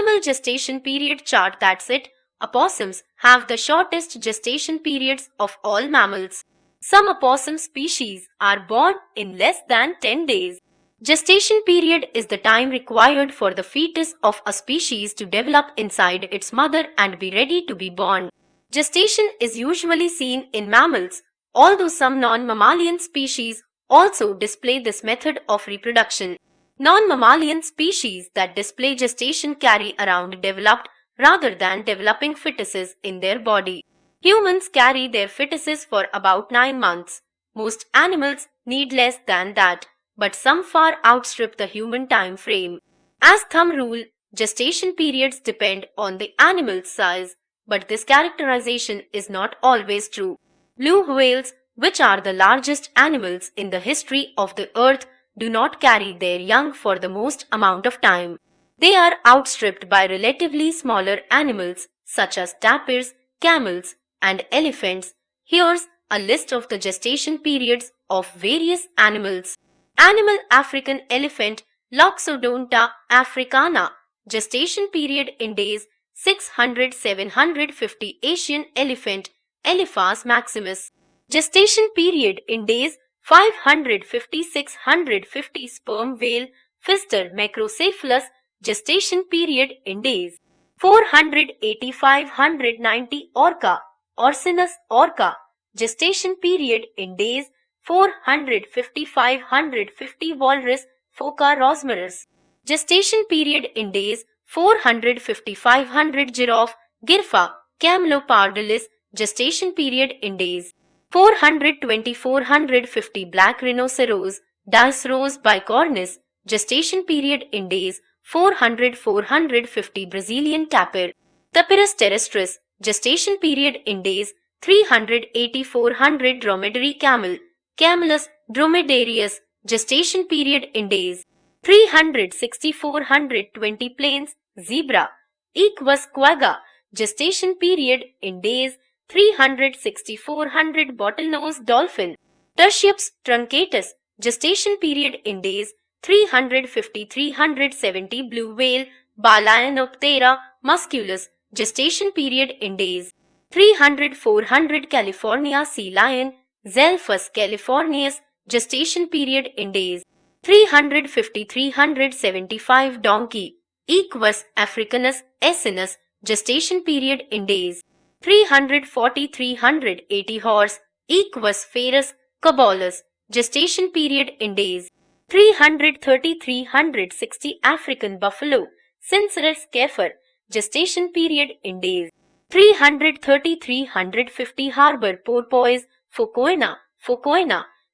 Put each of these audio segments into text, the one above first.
Animal gestation period chart. That's it. Opossums have the shortest gestation periods of all mammals. Some opossum species are born in less than 10 days. Gestation period is the time required for the fetus of a species to develop inside its mother and be ready to be born. Gestation is usually seen in mammals, although some non-mammalian species also display this method of reproduction. Non-mammalian species that display gestation carry around developed rather than developing fetuses in their body. Humans carry their fetuses for about 9 months. Most animals need less than that, but some far outstrip the human time frame. As thumb rule, gestation periods depend on the animal's size, but this characterization is not always true. Blue whales, which are the largest animals in the history of the earth, do not carry their young for the most amount of time. They are outstripped by relatively smaller animals such as tapirs, camels, and elephants. Here's a list of the gestation periods of various animals. Animal: African elephant, Loxodonta africana, gestation period in days 600–750. Asian elephant, Elephas maximus, gestation period in days 550–650. Sperm whale, Pfister macrocephalus, gestation period in days 480–590. Orca, Orcinus orca, gestation period in days 450–550. Walrus, Phoca rosmarus, gestation period in days 450–500. Giraffe, Giraffa camelopardalis, gestation period in days 420–450. Black rhinoceros, Diceros bicornis, gestation period in days 400–450. Brazilian tapir, Tapirus terrestris, gestation period in days 380–400. Dromedary camel, Camelus dromedarius, gestation period in days 360–420. Plains zebra, Equus quagga, gestation period in days 360–400. Bottlenose dolphin, Tursiops truncatus, gestation period in days 350–370. Blue whale, Balaenoptera musculus, gestation period in days 300–400. California sea lion, Xelphus californius, gestation period in days 350–375. Donkey, Equus africanus esinus, gestation period in days 340–380. Horse, Equus ferus cobolus, gestation period in days 330–360. African buffalo, Cincerus kefir, gestation period in days 330–350. Harbor porpoise, Phocoena,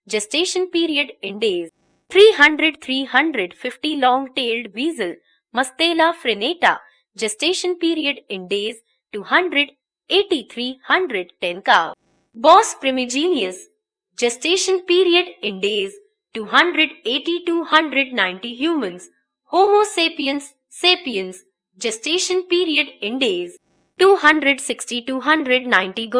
gestation period in days 300–350. Long-tailed weasel, Mustela frenata, gestation period in days 280–310. Cow, Bos primigenius, gestation period in days 280–290. Humans, Homo sapiens sapiens, gestation period in days 260–290.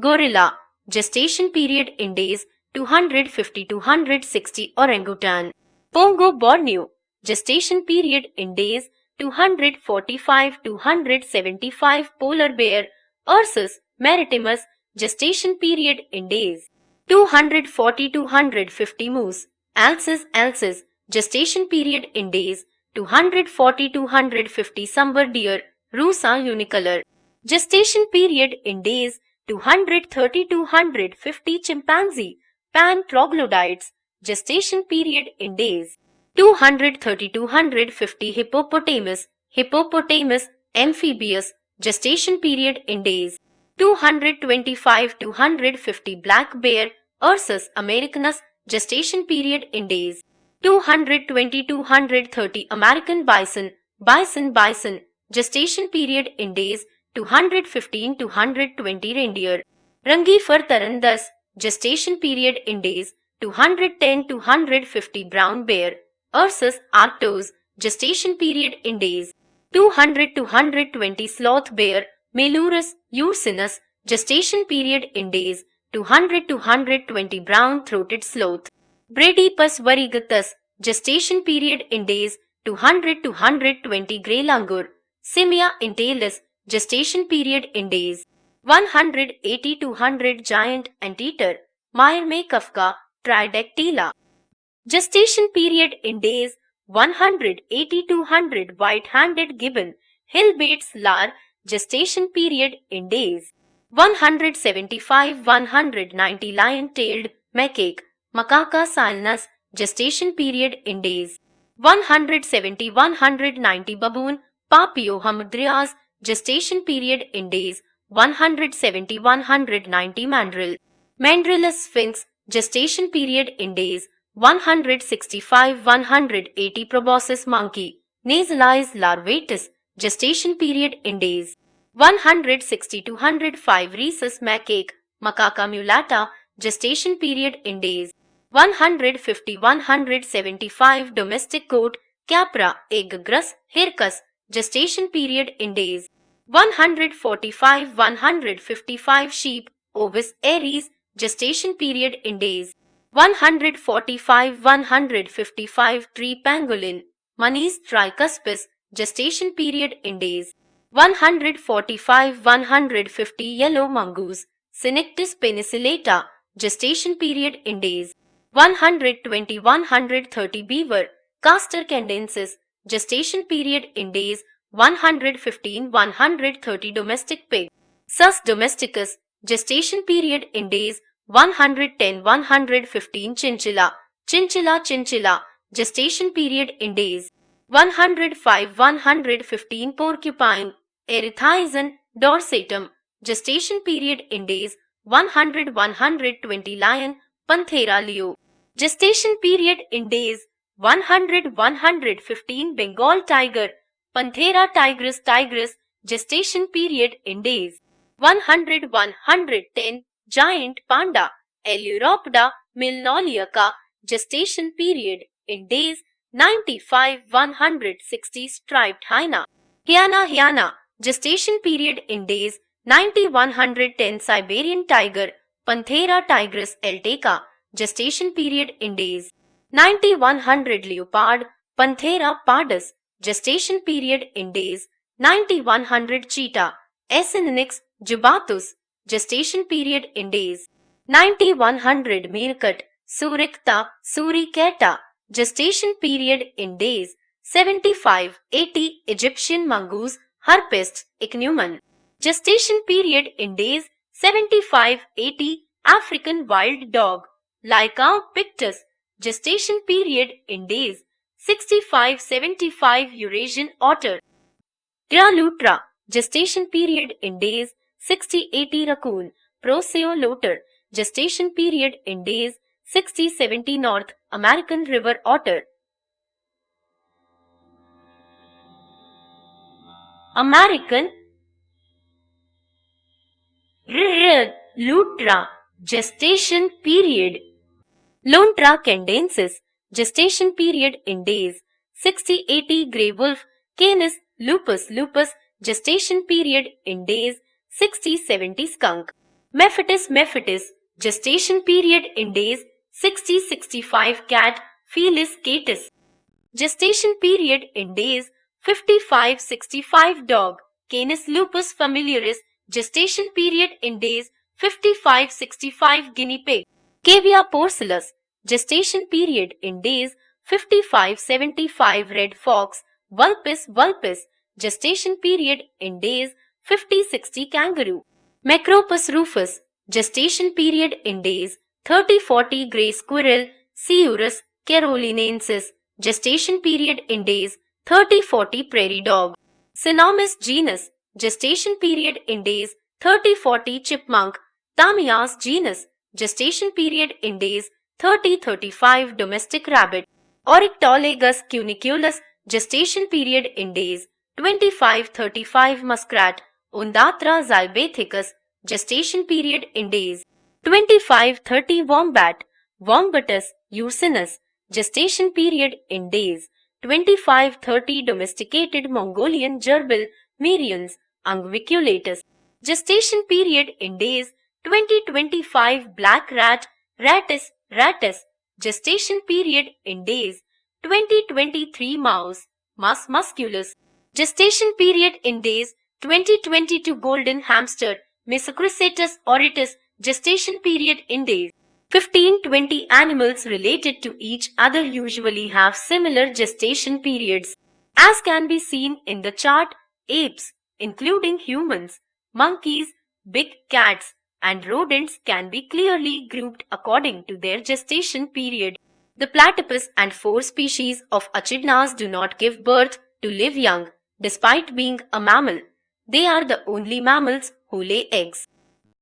Gorilla, gestation period in days 250–260. Orangutan, Pongo Borneo, gestation period in days 245–275. Polar bear, Ursus maritimus, gestation period in days 240–250. Moose, Alces, gestation period in days 240–250. Sambar deer, Rusa unicolor, gestation period in days 230–250. Chimpanzee, Pan troglodytes, gestation period in days 230–250. Hippopotamus amphibius, gestation period in days 225–250. Black bear, Ursus americanus, gestation period in days 220–230. American bison, Bison, gestation period in days 215–220. Reindeer, Rangifer tarandas, gestation period in days 210–250. Brown bear, Ursus arctos, gestation period in days 200–220. Sloth bear, Melurus ursinus, gestation period in days 200–220. Brown-throated sloth, Bradypus variegatus, gestation period in days 200 to 120 grey langur, Simia entailus, gestation period in days. 180 to 100 giant anteater, Myrme kafka, tridactyla. Gestation period in days. 180 to 100 white-handed gibbon, Hillbates lar, gestation period in days. 175-190 lion-tailed macaque, Macaca cyanus, gestation period in days. 170-190 baboon, Papio hamadryas, gestation period in days. 170-190 mandrill, Mandrillus sphinx, gestation period in days. 165-180 proboscis monkey, Nasalis larvatus, gestation period in days. 160-105 rhesus macaque, Macaca mulata, gestation period in days. 150-175 domestic goat, Capra aegagrus hircus, gestation period in days. 145-155 sheep, Ovis aries, gestation period in days. 145-155 tree pangolin, Manis tricuspis, gestation period in days. 145-150 yellow mongoose, Synectis penicillata, gestation period in days. 120-130 beaver, Castor candensis, gestation period in days. 115-130 domestic pig, Sus domesticus, gestation period in days. 110-115 chinchilla, Chinchilla, gestation period in days. 105-115 porcupine, Erythizon dorsatum, gestation period in days. 100-120 lion, Panthera leo, gestation period in days. 100-115 Bengal tiger, Panthera tigris, gestation period in days. 100-110 giant panda, Eleuropida milnoliaca, gestation period in days. 95-160 striped hyena, Hyena, gestation period in days. 90-110 Siberian tiger, Panthera tigris elteca, gestation period in days. 90-100 leopard, Panthera pardus, gestation period in days. 90-100 cheetah, Acinonyx jubatus, gestation period in days. 90-100 meerkat, suricata, gestation period in days. 75-80 Egyptian mongoose, Harpist ichneumon, gestation period in days. 75-80 African wild dog, Lycaon pictus, gestation period in days. 65-75 Eurasian otter, Lutra, gestation period in days. 60-80 raccoon, Proceoloter, gestation period in days. 60-70 North American river otter, American Lutra, gestation period. Lontra candensis, gestation period in days. 60-80 grey wolf, Canis lupus, gestation period in days. 60-70 skunk, Mephitis, gestation period in days. 60-65 cat, Felis catus, gestation period in days. 55-65 dog, Canis lupus familiaris, gestation period in days. 55-65 guinea pig, Cavia porcellus, gestation period in days. 55-75 red fox, Vulpes, gestation period in days. 50-60 kangaroo, Macropus rufus, gestation period in days. 30-40 grey squirrel, Sciurus carolinensis, gestation period in days. 30-40 prairie dog, Cynomys genus, gestation period in days. 30-40 chipmunk, Tamias genus, gestation period in days. 30-35 domestic rabbit, Oryctolagus cuniculus, gestation period in days. 25-35 muskrat, Undatra zylbathicus, gestation period in days. 25-30 wombat, Wombatus ursinus, gestation period in days. 25-30 domesticated Mongolian gerbil, Merions unguiculatus, gestation period in days. 20-25 black rat, Rattus, gestation period in days. 20-23 mouse, Mus musculus. Gestation period in days 2022 golden hamster, Mesocrissatus auratus. Gestation period in days 15-20. Animals related to each other usually have similar gestation periods. As can be seen in the chart, apes, including humans, monkeys, big cats, and rodents can be clearly grouped according to their gestation period. The platypus and 4 species of echidnas do not give birth to live young, despite being a mammal. They are the only mammals who lay eggs.